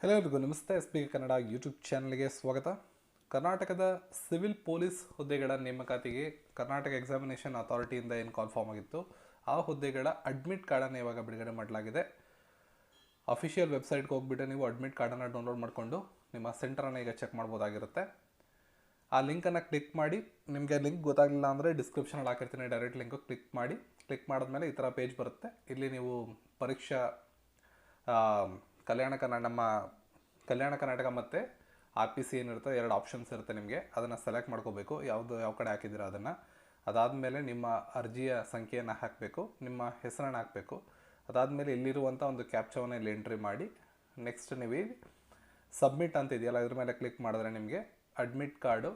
Hello ಎಲ್ರಿಗೂ ನಮಸ್ತೆ. S P Kannada YouTube ಚಾನಲ್ಗೆ ಸ್ವಾಗತ. ಕರ್ನಾಟಕದ ಸಿವಿಲ್ ಪೊಲೀಸ್ ಹುದ್ದೆಗಳ ನೇಮಕಾತಿಗೆ ಕರ್ನಾಟಕ ಎಕ್ಸಾಮಿನೇಷನ್ ಅಥಾರಿಟಿಯಿಂದ ಏನು ಕಾಲ್ ಫಾರ್ಮ್ ಆಗಿತ್ತು ಆ ಹುದ್ದೆಗಳ ಅಡ್ಮಿಟ್ ಕಾರ್ಡನ್ನು ಇವಾಗ ಬಿಡುಗಡೆ ಮಾಡಲಾಗಿದೆ. ಅಫಿಷಿಯಲ್ ವೆಬ್ಸೈಟ್ಗೆ ಹೋಗ್ಬಿಟ್ಟು ನೀವು ಅಡ್ಮಿಟ್ ಕಾರ್ಡನ್ನು ಡೌನ್ಲೋಡ್ ಮಾಡಿಕೊಂಡು ನಿಮ್ಮ ಸೆಂಟರನ್ನು ಈಗ ಚೆಕ್ ಮಾಡ್ಬೋದಾಗಿರುತ್ತೆ. ಆ ಲಿಂಕನ್ನು ಕ್ಲಿಕ್ ಮಾಡಿ, ನಿಮಗೆ ಲಿಂಕ್ ಗೊತ್ತಾಗಲಿಲ್ಲ ಅಂದರೆ ಡಿಸ್ಕ್ರಿಪ್ಷನಲ್ಲಿ ಹಾಕಿರ್ತೀನಿ, ಡೈರೆಕ್ಟ್ ಲಿಂಕು ಕ್ಲಿಕ್ ಮಾಡಿದ್ಮೇಲೆ ಈ ಥರ ಪೇಜ್ ಬರುತ್ತೆ. ಇಲ್ಲಿ ನೀವು ಪರೀಕ್ಷಾ ನಮ್ಮ ಕಲ್ಯಾಣ ಕರ್ನಾಟಕ ಮತ್ತು RPC ಏನಿರುತ್ತೆ, ಎರಡು ಆಪ್ಷನ್ಸ್ ಇರುತ್ತೆ. ನಿಮಗೆ ಅದನ್ನು ಸೆಲೆಕ್ಟ್ ಮಾಡ್ಕೋಬೇಕು, ಯಾವ ಕಡೆ ಹಾಕಿದ್ದೀರ ಅದನ್ನು. ಅದಾದಮೇಲೆ ನಿಮ್ಮ ಅರ್ಜಿಯ ಸಂಖ್ಯೆಯನ್ನು ಹಾಕಬೇಕು, ನಿಮ್ಮ ಹೆಸರನ್ನು ಹಾಕಬೇಕು. ಅದಾದಮೇಲೆ ಇಲ್ಲಿರುವಂಥ ಒಂದು ಕ್ಯಾಪ್ಚಾವನ್ನು ಇಲ್ಲಿ ಎಂಟ್ರಿ ಮಾಡಿ ನೆಕ್ಸ್ಟ್ ನೀವು ಸಬ್ಮಿಟ್ ಅಂತ ಇದೆಯಲ್ಲ ಇದ್ರ ಮೇಲೆ ಕ್ಲಿಕ್ ಮಾಡಿದ್ರೆ ನಿಮಗೆ ಅಡ್ಮಿಟ್ ಕಾರ್ಡು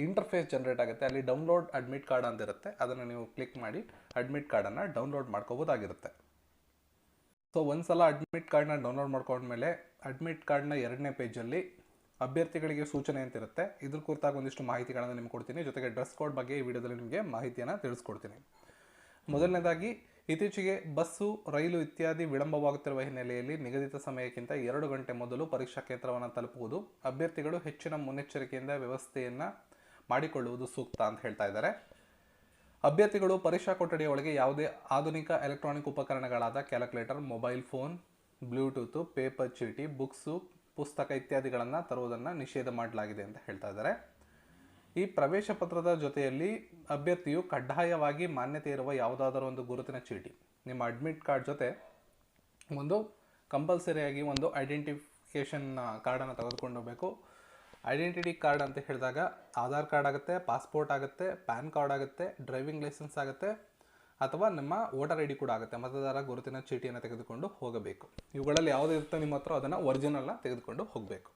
ಇಂಟರ್ಫೇಸ್ ಜನ್ರೇಟ್ ಆಗುತ್ತೆ. ಅಲ್ಲಿ ಡೌನ್ಲೋಡ್ ಅಡ್ಮಿಟ್ ಕಾರ್ಡ್ ಅಂತ ಇರುತ್ತೆ, ಅದನ್ನು ನೀವು ಕ್ಲಿಕ್ ಮಾಡಿ ಅಡ್ಮಿಟ್ ಕಾರ್ಡನ್ನು ಡೌನ್ಲೋಡ್ ಮಾಡ್ಕೋಬೋದಾಗಿರುತ್ತೆ. ಸೊ ಒಂದು ಸಲ ಅಡ್ಮಿಟ್ ಕಾರ್ಡ್ನ ಡೌನ್ಲೋಡ್ ಮಾಡ್ಕೊಂಡ್ಮೇಲೆ ಅಡ್ಮಿಟ್ ಕಾರ್ಡ್ನ 2ನೇ ಪೇಜಲ್ಲಿ ಅಭ್ಯರ್ಥಿಗಳಿಗೆ ಸೂಚನೆ ಅಂತ ಇರುತ್ತೆ. ಇದ್ರ ಕುರಿತಾಗಿ ಒಂದಿಷ್ಟು ಮಾಹಿತಿಗಳನ್ನು ನಿಮ್ಗೆ ಕೊಡ್ತೀನಿ, ಜೊತೆಗೆ ಡ್ರೆಸ್ ಕೋಡ್ ಬಗ್ಗೆ ಈ ವಿಡಿಯೋದಲ್ಲಿ ನಿಮಗೆ ಮಾಹಿತಿಯನ್ನು ತಿಳಿಸ್ಕೊಡ್ತೀನಿ. ಮೊದಲನೇದಾಗಿ, ಇತ್ತೀಚೆಗೆ ಬಸ್ಸು, ರೈಲು ಇತ್ಯಾದಿ ವಿಳಂಬವಾಗುತ್ತಿರುವ ಹಿನ್ನೆಲೆಯಲ್ಲಿ ನಿಗದಿತ ಸಮಯಕ್ಕಿಂತ 2 ಗಂಟೆ ಮೊದಲು ಪರೀಕ್ಷಾ ಕೇಂದ್ರವನ್ನು ತಲುಪುವುದು, ಅಭ್ಯರ್ಥಿಗಳು ಹೆಚ್ಚಿನ ಮುನ್ನೆಚ್ಚರಿಕೆಯಿಂದ ವ್ಯವಸ್ಥೆಯನ್ನು ಮಾಡಿಕೊಳ್ಳುವುದು ಸೂಕ್ತ ಅಂತ ಹೇಳ್ತಾ ಇದ್ದಾರೆ. ಅಭ್ಯರ್ಥಿಗಳು ಪರೀಕ್ಷಾ ಕೊಠಡಿಯ ಒಳಗೆ ಯಾವುದೇ ಆಧುನಿಕ ಎಲೆಕ್ಟ್ರಾನಿಕ್ ಉಪಕರಣಗಳಾದ calculator, mobile phone, Bluetooth, paper ಚೀಟಿ, ಬುಕ್ಸು, ಪುಸ್ತಕ ಇತ್ಯಾದಿಗಳನ್ನು ತರುವುದನ್ನು ನಿಷೇಧ ಮಾಡಲಾಗಿದೆ ಅಂತ ಹೇಳ್ತಾ ಇದ್ದಾರೆ. ಈ ಪ್ರವೇಶ ಪತ್ರದ ಜೊತೆಯಲ್ಲಿ ಅಭ್ಯರ್ಥಿಯು ಕಡ್ಡಾಯವಾಗಿ ಮಾನ್ಯತೆ ಇರುವ ಯಾವುದಾದರೂ ಒಂದು ಗುರುತಿನ ಚೀಟಿ, ನಿಮ್ಮ ಅಡ್ಮಿಟ್ ಕಾರ್ಡ್ ಜೊತೆ ಒಂದು ಕಂಪಲ್ಸರಿಯಾಗಿ ಒಂದು ಐಡೆಂಟಿಫಿಕೇಷನ್ ಕಾರ್ಡನ್ನು ತೆಗೆದುಕೊಂಡು ಹೋಗಬೇಕು. ಐಡೆಂಟಿಟಿ ಕಾರ್ಡ್ ಅಂತ ಹೇಳಿದಾಗ ಆಧಾರ್ ಕಾರ್ಡ್ ಆಗುತ್ತೆ, ಪಾಸ್ಪೋರ್ಟ್ ಆಗುತ್ತೆ, ಪ್ಯಾನ್ ಕಾರ್ಡ್ ಆಗುತ್ತೆ, ಡ್ರೈವಿಂಗ್ ಲೈಸೆನ್ಸ್ ಆಗುತ್ತೆ, ಅಥವಾ ನಮ್ಮ ವೋಟರ್ ID ಕೂಡ ಆಗುತ್ತೆ. ಮತದಾರ ಗುರುತಿನ ಚೀಟಿಯನ್ನು ತೆಗೆದುಕೊಂಡು ಹೋಗಬೇಕು. ಇವುಗಳಲ್ಲಿ ಯಾವುದೇ ಇರುತ್ತೆ ನಿಮ್ಮ ಹತ್ರ ಅದನ್ನು ಒರಿಜಿನಲ್ನ ತೆಗೆದುಕೊಂಡು ಹೋಗಬೇಕು.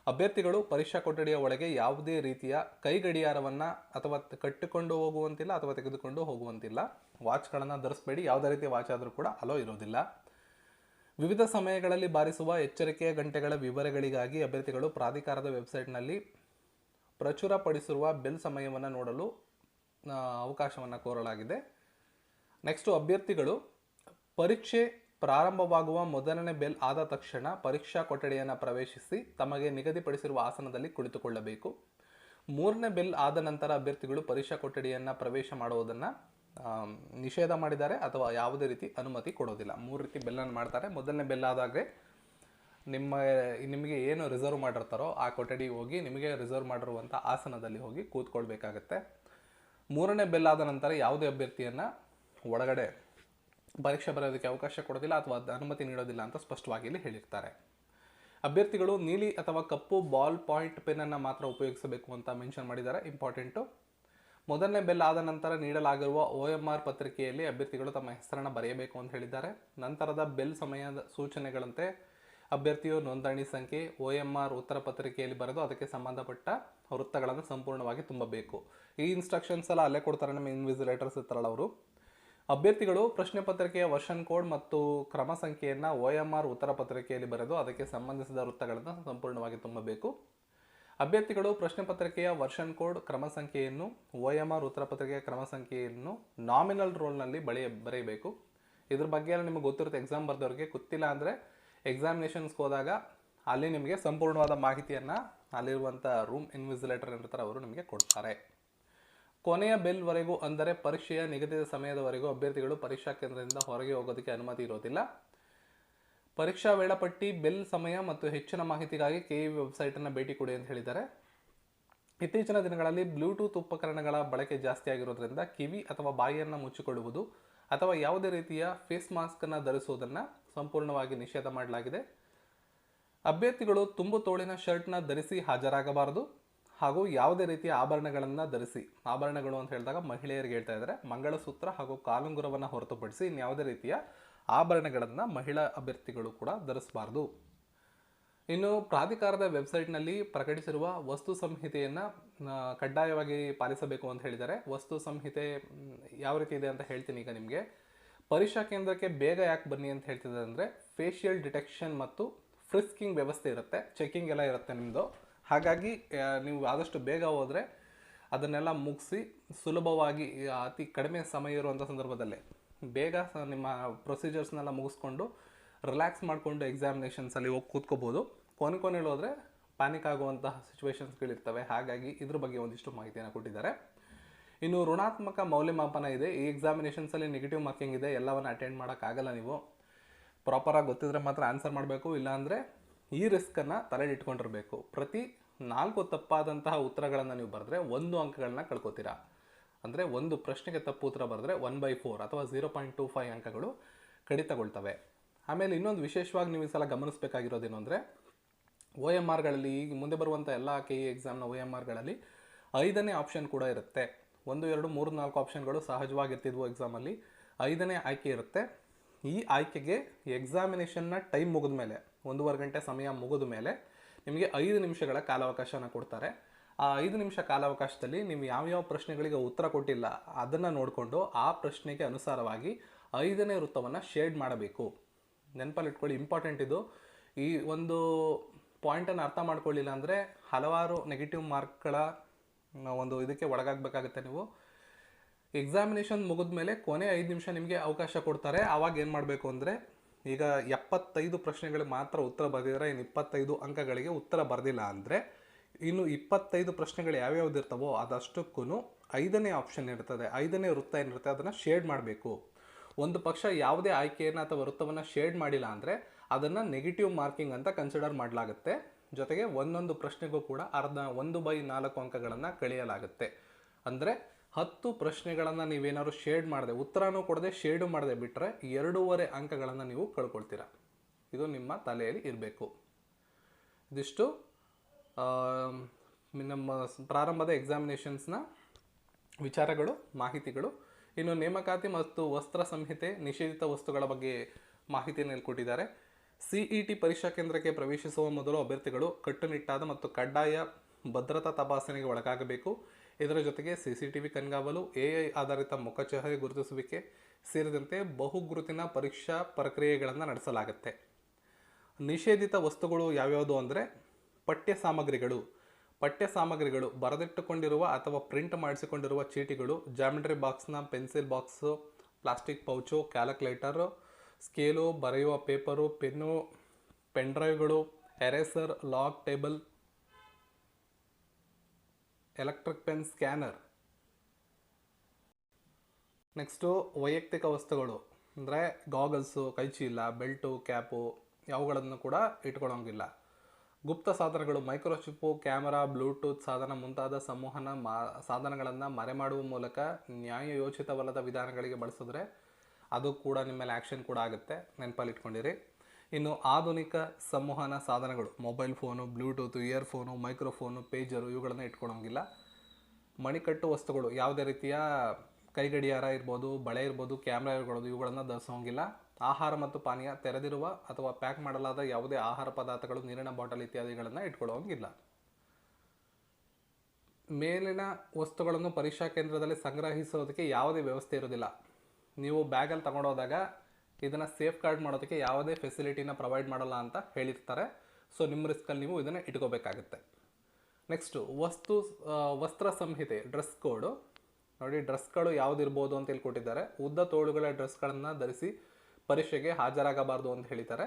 ಅಭ್ಯರ್ಥಿಗಳು ಪರೀಕ್ಷಾ ಕೊಠಡಿಯ ಒಳಗೆ ಯಾವುದೇ ರೀತಿಯ ಕೈ ಗಡಿಯಾರವನ್ನು ಅಥವಾ ಕಟ್ಟಿಕೊಂಡು ಹೋಗುವಂತಿಲ್ಲ ಅಥವಾ ತೆಗೆದುಕೊಂಡು ಹೋಗುವಂತಿಲ್ಲ. ವಾಚ್ಗಳನ್ನು ಧರಿಸಬೇಡಿ, ಯಾವುದೇ ರೀತಿಯ ವಾಚ್ ಆದರೂ ಕೂಡ ಅಲೋ ಇರೋದಿಲ್ಲ. ವಿವಿಧ ಸಮಯಗಳಲ್ಲಿ ಬಾರಿಸುವ ಎಚ್ಚರಿಕೆಯ ಗಂಟೆಗಳ ವಿವರಗಳಿಗಾಗಿ ಅಭ್ಯರ್ಥಿಗಳು ಪ್ರಾಧಿಕಾರದ ವೆಬ್ಸೈಟ್ನಲ್ಲಿ ಪ್ರಚುರಪಡಿಸಿರುವ ಬೆಲ್ ಸಮಯವನ್ನು ನೋಡಲು ಅವಕಾಶವನ್ನು ಕೋರಲಾಗಿದೆ. ನೆಕ್ಸ್ಟು, ಅಭ್ಯರ್ಥಿಗಳು ಪರೀಕ್ಷೆ ಪ್ರಾರಂಭವಾಗುವ ಮೊದಲನೇ ಬೆಲ್ ಆದ ತಕ್ಷಣ ಪರೀಕ್ಷಾ ಕೊಠಡಿಯನ್ನು ಪ್ರವೇಶಿಸಿ ತಮಗೆ ನಿಗದಿಪಡಿಸಿರುವ ಆಸನದಲ್ಲಿ ಕುಳಿತುಕೊಳ್ಳಬೇಕು. 3ನೇ ಬೆಲ್ ಆದ ನಂತರ ಅಭ್ಯರ್ಥಿಗಳು ಪರೀಕ್ಷಾ ಕೊಠಡಿಯನ್ನು ಪ್ರವೇಶ ಮಾಡುವುದನ್ನು ನಿಷೇಧ ಮಾಡಿದ್ದಾರೆ ಅಥವಾ ಯಾವುದೇ ರೀತಿ ಅನುಮತಿ ಕೊಡೋದಿಲ್ಲ. 3 ರೀತಿ ಬೆಲ್ಲನ್ನು ಮಾಡ್ತಾರೆ. ಮೊದಲನೇ ಬೆಲ್ ಆದಾಗೆ ನಿಮಗೆ ಏನು ರಿಸರ್ವ್ ಮಾಡಿರ್ತಾರೋ ಆ ಕೊಠಡಿಗೆ ಹೋಗಿ ನಿಮಗೆ ರಿಸರ್ವ್ ಮಾಡಿರುವಂಥ ಆಸನದಲ್ಲಿ ಹೋಗಿ ಕೂತ್ಕೊಳ್ಬೇಕಾಗತ್ತೆ. 3ನೇ ಬೆಲ್ ಆದ ನಂತರ ಯಾವುದೇ ಅಭ್ಯರ್ಥಿಯನ್ನು ಒಳಗಡೆ ಪರೀಕ್ಷೆ ಬರೆಯೋದಕ್ಕೆ ಅವಕಾಶ ಕೊಡೋದಿಲ್ಲ ಅಥವಾ ಅನುಮತಿ ನೀಡೋದಿಲ್ಲ ಅಂತ ಸ್ಪಷ್ಟವಾಗಿ ಇಲ್ಲಿ ಹೇಳಿರ್ತಾರೆ. ಅಭ್ಯರ್ಥಿಗಳು ನೀಲಿ ಅಥವಾ ಕಪ್ಪು ಬಾಲ್ ಪಾಯಿಂಟ್ ಪೆನ್ನನ್ನು ಮಾತ್ರ ಉಪಯೋಗಿಸಬೇಕು ಅಂತ ಮೆನ್ಷನ್ ಮಾಡಿದ್ದಾರೆ. ಇಂಪಾರ್ಟೆಂಟು. ಮೊದಲನೇ ಬೆಲ್ ಆದ ನಂತರ ನೀಡಲಾಗಿರುವ OMR ಪತ್ರಿಕೆಯಲ್ಲಿ ಅಭ್ಯರ್ಥಿಗಳು ತಮ್ಮ ಹೆಸರನ್ನು ಬರೆಯಬೇಕು ಅಂತ ಹೇಳಿದ್ದಾರೆ. ನಂತರದ ಬೆಲ್ ಸಮಯದ ಸೂಚನೆಗಳಂತೆ ಅಭ್ಯರ್ಥಿಯು ನೋಂದಣಿ ಸಂಖ್ಯೆ, OMR ಉತ್ತರ ಪತ್ರಿಕೆಯಲ್ಲಿ ಬರೆದು ಅದಕ್ಕೆ ಸಂಬಂಧಪಟ್ಟ ವೃತ್ತಗಳನ್ನು ಸಂಪೂರ್ಣವಾಗಿ ತುಂಬಬೇಕು. ಈ ಇನ್ಸ್ಟ್ರಕ್ಷನ್ಸ್ ಎಲ್ಲ ಅಲ್ಲೇ ಕೊಡ್ತಾರೆ ನಮ್ಮ ಇನ್ವಿಜಿಲೇಟರ್ಸ್ ಇರ್ತಾರಲ್ಲ ಅವರು. ಅಭ್ಯರ್ಥಿಗಳು ಪ್ರಶ್ನೆ ಪತ್ರಿಕೆಯ ವರ್ಷನ್ ಕೋಡ್ ಮತ್ತು ಕ್ರಮ ಸಂಖ್ಯೆಯನ್ನು OMR ಉತ್ತರ ಪತ್ರಿಕೆಯಲ್ಲಿ ಬರೆದು ಅದಕ್ಕೆ ಸಂಬಂಧಿಸಿದ ವೃತ್ತಗಳನ್ನು ಸಂಪೂರ್ಣವಾಗಿ ತುಂಬಬೇಕು. ಅಭ್ಯರ್ಥಿಗಳು ಪ್ರಶ್ನೆ ಪತ್ರಿಕೆಯ ವರ್ಷನ್ ಕೋಡ್, ಕ್ರಮ ಸಂಖ್ಯೆಯನ್ನು, OMR ಉತ್ತರ ಪತ್ರಿಕೆಯ ಕ್ರಮ ಸಂಖ್ಯೆಯನ್ನು ನಾಮಿನಲ್ ರೋಲ್ನಲ್ಲಿ ಬರೆಯಬೇಕು. ಇದ್ರ ಬಗ್ಗೆ ಎಲ್ಲ ನಿಮಗೆ ಗೊತ್ತಿರುತ್ತೆ. ಎಕ್ಸಾಮ್ ಬರೆದವ್ರಿಗೆ ಗೊತ್ತಿಲ್ಲ ಅಂದರೆ ಎಕ್ಸಾಮಿನೇಷನ್ಸ್ಗೆ ಹೋದಾಗ ಅಲ್ಲಿ ನಿಮಗೆ ಸಂಪೂರ್ಣವಾದ ಮಾಹಿತಿಯನ್ನು ಅಲ್ಲಿರುವಂಥ ರೂಮ್ ಇನ್ವಿಜಿಲೇಟರ್ ಇರ್ತಾರೆ ಅವರು ನಿಮಗೆ ಕೊಡ್ತಾರೆ. ಕೊನೆಯ ಬೆಲ್ವರೆಗೂ ಅಂದರೆ ಪರೀಕ್ಷೆಯ ನಿಗದಿತ ಸಮಯದವರೆಗೂ ಅಭ್ಯರ್ಥಿಗಳು ಪರೀಕ್ಷಾ ಕೇಂದ್ರದಿಂದ ಹೊರಗೆ ಹೋಗೋದಕ್ಕೆ ಅನುಮತಿ ಇರೋದಿಲ್ಲ. ಪರೀಕ್ಷಾ ವೇಳಾಪಟ್ಟಿ, ಬೆಲ್ ಸಮಯ ಮತ್ತು ಹೆಚ್ಚಿನ ಮಾಹಿತಿಗಾಗಿ KE ವೆಬ್ಸೈಟನ್ನು ಭೇಟಿ ಕೊಡಿ ಅಂತ ಹೇಳಿದ್ದಾರೆ. ಇತ್ತೀಚಿನ ದಿನಗಳಲ್ಲಿ ಬ್ಲೂಟೂತ್ ಉಪಕರಣಗಳ ಬಳಕೆ ಜಾಸ್ತಿ ಆಗಿರೋದ್ರಿಂದ ಕಿವಿ ಅಥವಾ ಬಾಯಿಯನ್ನು ಮುಚ್ಚಿಕೊಳ್ಳುವುದು ಅಥವಾ ಯಾವುದೇ ರೀತಿಯ ಫೇಸ್ ಮಾಸ್ಕನ್ನು ಧರಿಸುವುದನ್ನು ಸಂಪೂರ್ಣವಾಗಿ ನಿಷೇಧ ಮಾಡಲಾಗಿದೆ. ಅಭ್ಯರ್ಥಿಗಳು ತುಂಬು ತೋಳಿನ ಶರ್ಟ್ನ ಧರಿಸಿ ಹಾಜರಾಗಬಾರದು ಹಾಗೂ ಯಾವುದೇ ರೀತಿಯ ಆಭರಣಗಳನ್ನು ಧರಿಸಿ, ಆಭರಣಗಳು ಅಂತ ಹೇಳಿದಾಗ ಮಹಿಳೆಯರಿಗೆ ಹೇಳ್ತಾ ಇದ್ದಾರೆ, ಮಂಗಳಸೂತ್ರ ಹಾಗೂ ಕಾಲುಂಗುರವನ್ನು ಹೊರತುಪಡಿಸಿ ಇನ್ಯಾವುದೇ ರೀತಿಯ ಆಭರಣಗಳನ್ನು ಮಹಿಳಾ ಅಭ್ಯರ್ಥಿಗಳು ಕೂಡ ಧರಿಸಬಾರ್ದು. ಇನ್ನು ಪ್ರಾಧಿಕಾರದ ವೆಬ್ಸೈಟ್ನಲ್ಲಿ ಪ್ರಕಟಿಸಿರುವ ವಸ್ತು ಸಂಹಿತೆಯನ್ನು ಕಡ್ಡಾಯವಾಗಿ ಪಾಲಿಸಬೇಕು ಅಂತ ಹೇಳಿದ್ದಾರೆ. ವಸ್ತು ಸಂಹಿತೆ ಯಾವ ರೀತಿ ಇದೆ ಅಂತ ಹೇಳ್ತೀನಿ ಈಗ ನಿಮಗೆ. ಪರೀಕ್ಷಾ ಕೇಂದ್ರಕ್ಕೆ ಬೇಗ ಯಾಕೆ ಬನ್ನಿ ಅಂತ ಹೇಳ್ತಿದ್ದಾರೆ ಅಂದರೆ, ಫೇಶಿಯಲ್ ಡಿಟೆಕ್ಷನ್ ಮತ್ತು ಫ್ರಿಸ್ಕಿಂಗ್ ವ್ಯವಸ್ಥೆ ಇರುತ್ತೆ, ಚೆಕಿಂಗ್ ಎಲ್ಲ ಇರುತ್ತೆ ನಿಮ್ಮದು. ಹಾಗಾಗಿ ನೀವು ಆದಷ್ಟು ಬೇಗ ಹೋದರೆ ಅದನ್ನೆಲ್ಲ ಮುಗಿಸಿ ಸುಲಭವಾಗಿ ಅತಿ ಕಡಿಮೆ ಸಮಯ ಇರುವಂಥ ಸಂದರ್ಭದಲ್ಲೇ ಬೇಗ ನಿಮ್ಮ ಪ್ರೊಸೀಜರ್ಸ್ನೆಲ್ಲ ಮುಗಿಸ್ಕೊಂಡು ರಿಲ್ಯಾಕ್ಸ್ ಮಾಡಿಕೊಂಡು ಎಕ್ಸಾಮಿನೇಷನ್ಸಲ್ಲಿ ಹೋಗಿ ಕೂತ್ಕೋಬೋದು. ಕೊನೆಯಲ್ಲಿ ಹೋದರೆ ಪ್ಯಾನಿಕ್ ಆಗುವಂತಹ ಸಿಚುವೇಶನ್ಸ್ಗಳಿರ್ತವೆ. ಹಾಗಾಗಿ ಇದ್ರ ಬಗ್ಗೆ ಒಂದಿಷ್ಟು ಮಾಹಿತಿಯನ್ನು ಕೊಟ್ಟಿದ್ದಾರೆ. ಇನ್ನು ಋಣಾತ್ಮಕ ಮೌಲ್ಯಮಾಪನ ಇದೆ. ಈ ಎಕ್ಸಾಮಿನೇಷನ್ಸಲ್ಲಿ ನೆಗೆಟಿವ್ ಮಾರ್ಕಿಂಗ್ ಇದೆ. ಎಲ್ಲವನ್ನು ಅಟೆಂಡ್ ಮಾಡೋಕ್ಕಾಗಲ್ಲ. ನೀವು ಪ್ರಾಪರಾಗಿ ಗೊತ್ತಿದ್ರೆ ಮಾತ್ರ ಆನ್ಸರ್ ಮಾಡಬೇಕು, ಇಲ್ಲಾಂದರೆ ಈ ರಿಸ್ಕನ್ನು ತಲೆಲಿಟ್ಕೊಂಡಿರಬೇಕು. ಪ್ರತಿ 4 ತಪ್ಪಾದಂತಹ ಉತ್ತರಗಳನ್ನು ನೀವು ಬರೆದ್ರೆ 1 ಅಂಕಗಳನ್ನ ಕಳ್ಕೊತೀರಾ. ಅಂದರೆ ಒಂದು ಪ್ರಶ್ನೆಗೆ ತಪ್ಪು ಉತ್ತರ ಬರೆದ್ರೆ 1/4 ಅಥವಾ 0.25 ಅಂಕಗಳು ಕಡಿತಗೊಳ್ತವೆ. ಆಮೇಲೆ ಇನ್ನೊಂದು ವಿಶೇಷವಾಗಿ ನೀವು ಈ ಸಲ ಗಮನಿಸಬೇಕಾಗಿರೋದೇನು ಅಂದರೆ, OMRಗಳಲ್ಲಿ ಈಗ ಮುಂದೆ ಬರುವಂಥ ಎಲ್ಲ KE ಎಕ್ಸಾಮ್ನ OMRಗಳಲ್ಲಿ 5ನೇ ಆಪ್ಷನ್ ಕೂಡ ಇರುತ್ತೆ. 1, 2, 3, 4 ಆಪ್ಷನ್ಗಳು ಸಹಜವಾಗಿರ್ತಿದ್ವು ಎಕ್ಸಾಮಲ್ಲಿ. 5ನೇ ಆಯ್ಕೆ ಇರುತ್ತೆ. ಈ ಆಯ್ಕೆಗೆ ಎಕ್ಸಾಮಿನೇಷನ್ನ ಟೈಮ್ ಮುಗಿದ ಮೇಲೆ 1.5 ಗಂಟೆ ಸಮಯ ಮುಗಿದ ಮೇಲೆ ನಿಮಗೆ 5 ನಿಮಿಷಗಳ ಕಾಲಾವಕಾಶನ ಕೊಡ್ತಾರೆ. ಆ 5 ನಿಮಿಷ ಕಾಲಾವಕಾಶದಲ್ಲಿ ನೀವು ಯಾವ್ಯಾವ ಪ್ರಶ್ನೆಗಳಿಗೆ ಉತ್ತರ ಕೊಟ್ಟಿಲ್ಲ ಅದನ್ನು ನೋಡಿಕೊಂಡು ಆ ಪ್ರಶ್ನೆಗೆ ಅನುಸಾರವಾಗಿ 5ನೇ ವೃತ್ತವನ್ನು ಶೇಡ್ ಮಾಡಬೇಕು. ನೆನಪಲ್ಲಿ ಇಟ್ಕೊಳ್ಳಿ, ಇಂಪಾರ್ಟೆಂಟ್ ಇದು. ಈ ಒಂದು ಪಾಯಿಂಟನ್ನು ಅರ್ಥ ಮಾಡ್ಕೊಳ್ಳಿಲ್ಲ ಅಂದರೆ ಹಲವಾರು ನೆಗೆಟಿವ್ ಮಾರ್ಕ್ಗಳ ಒಂದು ಇದಕ್ಕೆ ಒಳಗಾಗಬೇಕಾಗುತ್ತೆ. ನೀವು ಎಕ್ಸಾಮಿನೇಷನ್ ಮುಗಿದ ಮೇಲೆ ಕೊನೆ 5 ನಿಮಿಷ ನಿಮಗೆ ಅವಕಾಶ ಕೊಡ್ತಾರೆ. ಆವಾಗ ಏನು ಮಾಡಬೇಕು ಅಂದರೆ, ಈಗ 75 ಪ್ರಶ್ನೆಗಳಿಗೆ ಮಾತ್ರ ಉತ್ತರ ಬರೆದಿದ್ರೆ ಇನ್ನು 25 ಅಂಕಗಳಿಗೆ ಉತ್ತರ ಬರೆದಿಲ್ಲ ಅಂದರೆ ಇನ್ನು 25 ಪ್ರಶ್ನೆಗಳು ಯಾವ್ಯಾವ್ದು ಇರ್ತವೋ ಅದಷ್ಟಕ್ಕೂ 5ನೇ ಆಪ್ಷನ್ ಇರ್ತದೆ, 5ನೇ ವೃತ್ತ ಏನಿರುತ್ತೆ ಅದನ್ನು ಶೇಡ್ ಮಾಡಬೇಕು. ಒಂದು ಪಕ್ಷ ಯಾವುದೇ ಆಯ್ಕೆಯನ್ನು ಅಥವಾ ವೃತ್ತವನ್ನು ಶೇಡ್ ಮಾಡಿಲ್ಲ ಅಂದರೆ ಅದನ್ನು ನೆಗೆಟಿವ್ ಮಾರ್ಕಿಂಗ್ ಅಂತ ಕನ್ಸಿಡರ್ ಮಾಡಲಾಗುತ್ತೆ. ಜೊತೆಗೆ ಒಂದೊಂದು ಪ್ರಶ್ನೆಗೂ ಕೂಡ 1/4 ಅಂಕಗಳನ್ನು ಕಳೆಯಲಾಗುತ್ತೆ. ಅಂದರೆ 10 ಪ್ರಶ್ನೆಗಳನ್ನು ನೀವೇನಾದ್ರು ಶೇಡ್ ಮಾಡದೆ, ಉತ್ತರನೂ ಕೊಡದೆ ಶೇಡು ಮಾಡದೆ ಬಿಟ್ಟರೆ 2.5 ಅಂಕಗಳನ್ನು ನೀವು ಕಳ್ಕೊಳ್ತೀರಾ. ಇದು ನಿಮ್ಮ ತಲೆಯಲ್ಲಿ ಇರಬೇಕು. ಇದಿಷ್ಟು ನಮ್ಮ ಪ್ರಾರಂಭದ ಎಕ್ಸಾಮಿನೇಷನ್ಸ್ನ ವಿಚಾರಗಳು, ಮಾಹಿತಿಗಳು. ಇನ್ನು ನೇಮಕಾತಿ ಮತ್ತು ವಸ್ತ್ರ ಸಂಹಿತೆ, ನಿಷೇಧಿತ ವಸ್ತುಗಳ ಬಗ್ಗೆ ಮಾಹಿತಿಯನ್ನು ಕೊಟ್ಟಿದ್ದಾರೆ. CET ಪರೀಕ್ಷಾ ಕೇಂದ್ರಕ್ಕೆ ಪ್ರವೇಶಿಸುವ ಮೊದಲು ಅಭ್ಯರ್ಥಿಗಳು ಕಟ್ಟುನಿಟ್ಟಾದ ಮತ್ತು ಕಡ್ಡಾಯ ಭದ್ರತಾ ತಪಾಸಣೆಗೆ ಒಳಗಾಗಬೇಕು. ಇದರ ಜೊತೆಗೆ CCTV ಕಣ್ಗಾವಲು, AI ಆಧಾರಿತ ಮುಖಚಹರೆ ಗುರುತಿಸುವಿಕೆ ಸೇರಿದಂತೆ ಬಹುಗುರುತಿನ ಪರೀಕ್ಷಾ ಪ್ರಕ್ರಿಯೆಗಳನ್ನು ನಡೆಸಲಾಗುತ್ತೆ. ನಿಷೇಧಿತ ವಸ್ತುಗಳು ಯಾವ್ಯಾವುದು ಅಂದರೆ ಪಠ್ಯ ಸಾಮಗ್ರಿಗಳು, ಬರೆದಿಟ್ಟುಕೊಂಡಿರುವ ಅಥವಾ ಪ್ರಿಂಟ್ ಮಾಡಿಸಿಕೊಂಡಿರುವ ಚೀಟಿಗಳು, ಜಾಮಿಟ್ರಿ ಬಾಕ್ಸ್ನ pencil box, plastic pouch, calculator, scale, ಬರೆಯುವ ಪೇಪರು, ಪೆನ್ನು, ಪೆನ್ಡ್ರೈವ್ಗಳು, eraser, log table, electric pen, scanner. Next ವೈಯಕ್ತಿಕ ವಸ್ತುಗಳು ಅಂದರೆ ಗಾಗಲ್ಸು, ಕೈಚೀಲ, ಬೆಲ್ಟು, ಕ್ಯಾಪು ಯಾವುಗಳನ್ನು ಕೂಡ ಇಟ್ಕೊಳ್ಳೋಂಗಿಲ್ಲ. ಗುಪ್ತ ಸಾಧನಗಳು, ಮೈಕ್ರೋಚಿಪ್ಪು, ಕ್ಯಾಮರಾ, ಬ್ಲೂಟೂತ್ ಸಾಧನ ಮುಂತಾದ ಸಂವಹನ ಸಾಧನಗಳನ್ನು ಮರೆಮಾಡುವ ಮೂಲಕ ನ್ಯಾಯಯೋಚಿತವಲ್ಲದ ವಿಧಾನಗಳಿಗೆ ಬಳಸಿದ್ರೆ ಅದು ಕೂಡ ನಿಮ್ಮ ಮೇಲೆ ಆ್ಯಕ್ಷನ್ ಕೂಡ ಆಗುತ್ತೆ. ನೆನಪಲ್ಲಿ ಇಟ್ಕೊಂಡಿರಿ. ಇನ್ನು ಆಧುನಿಕ ಸಂವಹನ ಸಾಧನಗಳು, mobile phone, Bluetooth, earphone, microphone, pager ಇವುಗಳನ್ನು ಇಟ್ಕೊಳ್ಳೋಂಗಿಲ್ಲ. ಮಣಿಕಟ್ಟು ವಸ್ತುಗಳು, ಯಾವುದೇ ರೀತಿಯ ಕೈಗಡಿಯಾರ ಇರ್ಬೋದು, ಬಳೆ ಇರ್ಬೋದು, ಕ್ಯಾಮ್ರಾ ಇರ್ಬೋದು ಇವುಗಳನ್ನು ಧರಿಸೋಂಗಿಲ್ಲ. ಆಹಾರ ಮತ್ತು ಪಾನೀಯ, ತೆರೆದಿರುವ ಅಥವಾ ಪ್ಯಾಕ್ ಮಾಡಲಾದ ಯಾವುದೇ ಆಹಾರ ಪದಾರ್ಥಗಳು, ನೀರಿನ ಬಾಟಲ್ ಇತ್ಯಾದಿಗಳನ್ನು ಇಟ್ಕೊಳ್ಳೋಂಗಿಲ್ಲ. ಮೇಲಿನ ವಸ್ತುಗಳನ್ನು ಪರೀಕ್ಷಾ ಕೇಂದ್ರದಲ್ಲಿ ಸಂಗ್ರಹಿಸೋದಕ್ಕೆ ಯಾವುದೇ ವ್ಯವಸ್ಥೆ ಇರೋದಿಲ್ಲ. ನೀವು ಬ್ಯಾಗಲ್ಲಿ ತಗೊಂಡೋದಾಗ ಇದನ್ನು ಸೇಫ್ ಗಾರ್ಡ್ ಮಾಡೋದಕ್ಕೆ ಯಾವುದೇ ಫೆಸಿಲಿಟಿನ ಪ್ರೊವೈಡ್ ಮಾಡಲ್ಲ ಅಂತ ಹೇಳಿರ್ತಾರೆ. ಸೊ ನಿಮ್ಮ ರಿಸ್ಕಲ್ಲಿ ನೀವು ಇದನ್ನು ಇಟ್ಕೋಬೇಕಾಗುತ್ತೆ. ನೆಕ್ಸ್ಟು ವಸ್ತ್ರ ಸಂಹಿತೆ, ಡ್ರೆಸ್ ಕೋಡು. ನೋಡಿ, ಡ್ರೆಸ್ಗಳು ಯಾವುದಿರ್ಬೋದು ಅಂತ ಹೇಳಿ ಕೊಟ್ಟಿದ್ದಾರೆ. ಉದ್ದ ತೋಳುಗಳ ಡ್ರೆಸ್ಗಳನ್ನು ಧರಿಸಿ ಪರೀಕ್ಷೆಗೆ ಹಾಜರಾಗಬಾರ್ದು ಅಂತ ಹೇಳಿದ್ದಾರೆ.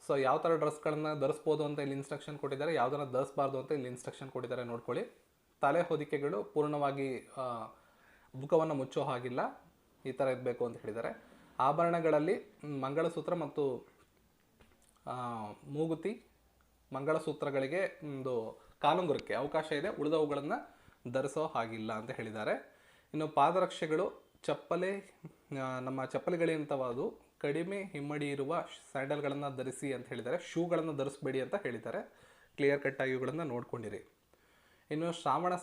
ಸೊ ಯಾವ ಥರ ಡ್ರೆಸ್ಗಳನ್ನು ಧರಿಸ್ಬೋದು ಅಂತ ಇಲ್ಲಿ ಇನ್ಸ್ಟ್ರಕ್ಷನ್ ಕೊಟ್ಟಿದ್ದಾರೆ, ಯಾವುದನ್ನು ಧರಿಸಬಾರ್ದು ಅಂತ ಇಲ್ಲಿ ಇನ್ಸ್ಟ್ರಕ್ಷನ್ ಕೊಟ್ಟಿದ್ದಾರೆ ನೋಡ್ಕೊಳ್ಳಿ. ತಲೆ ಹೊದಿಕೆಗಳು ಪೂರ್ಣವಾಗಿ ಮುಖವನ್ನು ಮುಚ್ಚೋ ಹಾಗಿಲ್ಲ, ಈ ಥರ ಇರಬೇಕು ಅಂತ ಹೇಳಿದ್ದಾರೆ. ಆಭರಣಗಳಲ್ಲಿ ಮಂಗಳಸೂತ್ರ ಮತ್ತು ಮೂಗುತಿ, ಮಂಗಳಸೂತ್ರಗಳಿಗೆ ಒಂದು ಕಾಲುಂಗುರಕ್ಕೆ ಅವಕಾಶ ಇದೆ, ಉಳಿದವುಗಳನ್ನು ಧರಿಸೋ ಹಾಗಿಲ್ಲ ಅಂತ ಹೇಳಿದ್ದಾರೆ. ಇನ್ನು ಪಾದರಕ್ಷೆಗಳು, ನಮ್ಮ ಚಪ್ಪಲಿಗಳಂಥವಾದು ಕಡಿಮೆ ಹಿಮ್ಮಡಿ ಇರುವ ಸ್ಯಾಂಡಲ್ಗಳನ್ನು ಧರಿಸಿ ಅಂತ ಹೇಳಿದ್ದಾರೆ. ಶೂಗಳನ್ನು ಧರಿಸಬೇಡಿ ಅಂತ ಹೇಳಿದ್ದಾರೆ. ಕ್ಲಿಯರ್ ಕಟ್ಟಾಗಿ ಇವುಗಳನ್ನು ನೋಡ್ಕೊಂಡಿರಿ. ಇನ್ನು ಶ್ರಾವಣ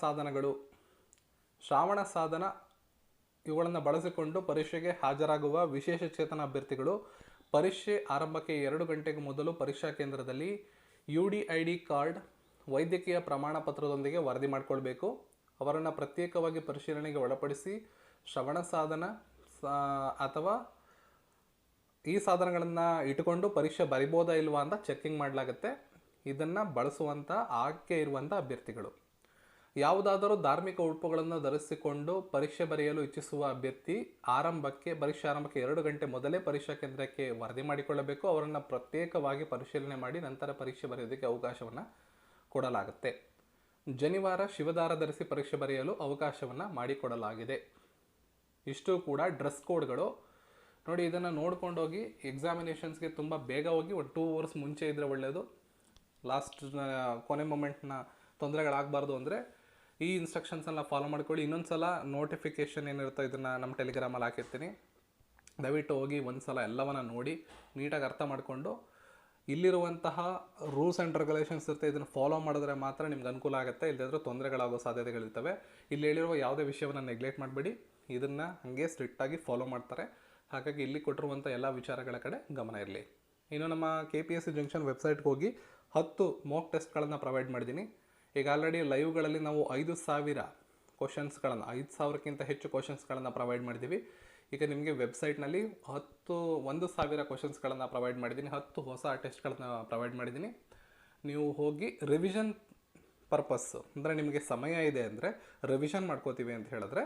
ಸಾಧನ ಇವುಗಳನ್ನು ಬಳಸಿಕೊಂಡು ಪರೀಕ್ಷೆಗೆ ಹಾಜರಾಗುವ ವಿಶೇಷ ಚೇತನ ಅಭ್ಯರ್ಥಿಗಳು ಪರೀಕ್ಷೆ ಆರಂಭಕ್ಕೆ 2 ಗಂಟೆಗೆ ಮೊದಲು ಪರೀಕ್ಷಾ ಕೇಂದ್ರದಲ್ಲಿ UDID ಕಾರ್ಡ್, ವೈದ್ಯಕೀಯ ಪ್ರಮಾಣ ಪತ್ರದೊಂದಿಗೆ ವರದಿ ಮಾಡಿಕೊಳ್ಬೇಕು. ಅವರನ್ನು ಪ್ರತ್ಯೇಕವಾಗಿ ಪರಿಶೀಲನೆಗೆ ಒಳಪಡಿಸಿ ಶ್ರವಣ ಸಾಧನ ಅಥವಾ ಈ ಸಾಧನಗಳನ್ನು ಇಟ್ಟುಕೊಂಡು ಪರೀಕ್ಷೆ ಬರಿಬೋದಾ ಇಲ್ವಾ ಅಂತ ಚೆಕ್ಕಿಂಗ್ ಮಾಡಲಾಗುತ್ತೆ. ಇದನ್ನು ಬಳಸುವಂಥ ಆಯ್ಕೆ ಇರುವಂಥ ಅಭ್ಯರ್ಥಿಗಳು. ಯಾವುದಾದರೂ ಧಾರ್ಮಿಕ ಉಡುಪುಗಳನ್ನು ಧರಿಸಿಕೊಂಡು ಪರೀಕ್ಷೆ ಬರೆಯಲು ಇಚ್ಛಿಸುವ ಅಭ್ಯರ್ಥಿ ಪರೀಕ್ಷೆ ಆರಂಭಕ್ಕೆ 2 ಗಂಟೆ ಮೊದಲೇ ಪರೀಕ್ಷಾ ಕೇಂದ್ರಕ್ಕೆ ವರದಿ ಮಾಡಿಕೊಳ್ಳಬೇಕು. ಅವರನ್ನು ಪ್ರತ್ಯೇಕವಾಗಿ ಪರಿಶೀಲನೆ ಮಾಡಿ ನಂತರ ಪರೀಕ್ಷೆ ಬರೆಯೋದಕ್ಕೆ ಅವಕಾಶವನ್ನು ಕೊಡಲಾಗುತ್ತೆ. ಶನಿವಾರ ಶಿವದಾರ ಧರಿಸಿ ಪರೀಕ್ಷೆ ಬರೆಯಲು ಅವಕಾಶವನ್ನು ಮಾಡಿಕೊಡಲಾಗಿದೆ. ಇಷ್ಟು ಕೂಡ ಡ್ರೆಸ್ ಕೋಡ್ಗಳು. ನೋಡಿ, ಇದನ್ನು ನೋಡ್ಕೊಂಡೋಗಿ ಎಕ್ಸಾಮಿನೇಷನ್ಸ್ಗೆ ತುಂಬ ಬೇಗ ಹೋಗಿ ಒಂದು 2 ಅವರ್ಸ್ ಮುಂಚೆ ಇದ್ದರೆ ಒಳ್ಳೆಯದು. ಲಾಸ್ಟ್ ಕೊನೆ ಮೊಮೆಂಟ್ನ ತೊಂದರೆಗಳಾಗಬಾರ್ದು ಅಂದರೆ ಈ ಇನ್ಸ್ಟ್ರಕ್ಷನ್ಸನ್ನು ಫಾಲೋ ಮಾಡ್ಕೊಳ್ಳಿ. ಇನ್ನೊಂದು ಸಲ ನೋಟಿಫಿಕೇಷನ್ ಏನಿರುತ್ತೋ ಇದನ್ನು ನಮ್ಮ ಟೆಲಿಗ್ರಾಮಲ್ಲಿ ಹಾಕಿರ್ತೀನಿ. ದಯವಿಟ್ಟು ಹೋಗಿ ಒಂದು ಸಲ ಎಲ್ಲವನ್ನ ನೋಡಿ ನೀಟಾಗಿ ಅರ್ಥ ಮಾಡಿಕೊಂಡು ಇಲ್ಲಿರುವಂತಹ ರೂಲ್ಸ್ ಆ್ಯಂಡ್ ರೆಗ್ಯುಲೇಷನ್ಸ್ ಇರುತ್ತೆ, ಇದನ್ನು ಫಾಲೋ ಮಾಡಿದ್ರೆ ಮಾತ್ರ ನಿಮ್ಗೆ ಅನುಕೂಲ ಆಗುತ್ತೆ. ಇಲ್ಲದಿದ್ದರೆ ತೊಂದರೆಗಳಾಗೋ ಸಾಧ್ಯತೆಗಳಿರ್ತವೆ. ಇಲ್ಲಿ ಹೇಳಿರುವ ಯಾವುದೇ ವಿಷಯವನ್ನು ನೆಗ್ಲೆಕ್ಟ್ ಮಾಡಬೇಡಿ. ಇದನ್ನು ಹಾಗೆ ಸ್ಟ್ರಿಕ್ಟಾಗಿ ಫಾಲೋ ಮಾಡ್ತಾರೆ. ಹಾಗಾಗಿ ಇಲ್ಲಿ ಕೊಟ್ಟಿರುವಂಥ ಎಲ್ಲ ವಿಚಾರಗಳ ಕಡೆ ಗಮನ ಇರಲಿ. ಇನ್ನು ನಮ್ಮ KPSC ಜಂಕ್ಷನ್ ವೆಬ್ಸೈಟ್ಗೆ ಹೋಗಿ 10 ಮಾಕ್ ಟೆಸ್ಟ್ಗಳನ್ನು ಪ್ರೊವೈಡ್ ಮಾಡಿದ್ದೀನಿ. ಈಗ ಆಲ್ರೆಡಿ ಲೈವ್ಗಳಲ್ಲಿ ನಾವು 5,000 ಕ್ವಶನ್ಸ್ಗಳನ್ನು 5,000ಕ್ಕಿಂತ ಹೆಚ್ಚು ಕ್ವಶನ್ಸ್ಗಳನ್ನು ಪ್ರೊವೈಡ್ ಮಾಡಿದ್ದೀವಿ. ಈಗ ನಿಮಗೆ ವೆಬ್ಸೈಟ್ನಲ್ಲಿ 1,000 ಕ್ವಶನ್ಸ್ಗಳನ್ನು ಪ್ರೊವೈಡ್ ಮಾಡಿದ್ದೀನಿ. 10 ಹೊಸ ಟೆಸ್ಟ್ಗಳನ್ನು ಪ್ರೊವೈಡ್ ಮಾಡಿದ್ದೀನಿ. ನೀವು ಹೋಗಿ ರಿವಿಷನ್ ಪರ್ಪಸ್ಸು ಅಂದರೆ ನಿಮಗೆ ಸಮಯ ಇದೆ ಅಂದರೆ ರಿವಿಷನ್ ಮಾಡ್ಕೋತೀವಿ ಅಂತ ಹೇಳಿದ್ರೆ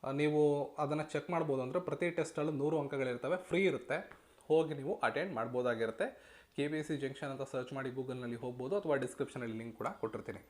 ನೀವು ಅದನ್ನು ಚೆಕ್ ಮಾಡ್ಬೋದು. ಅಂದರೆ ಪ್ರತಿ ಟೆಸ್ಟಲ್ಲೂ 100 ಅಂಕಗಳಿರ್ತವೆ, ಫ್ರೀ ಇರುತ್ತೆ. ಹೋಗಿ ನೀವು ಅಟೆಂಡ್ ಮಾಡ್ಬೋದಾಗಿರುತ್ತೆ. KPSC ಜಂಕ್ಷನ್ ಅಂತ ಸರ್ಚ್ ಮಾಡಿ ಗೂಗಲ್ನಲ್ಲಿ ಹೋಗ್ಬೋದು, ಅಥವಾ ಡಿಸ್ಕ್ರಿಪ್ಷನಲ್ಲಿ ಲಿಂಕ್ ಕೂಡ ಕೊಟ್ಟಿರ್ತೀನಿ.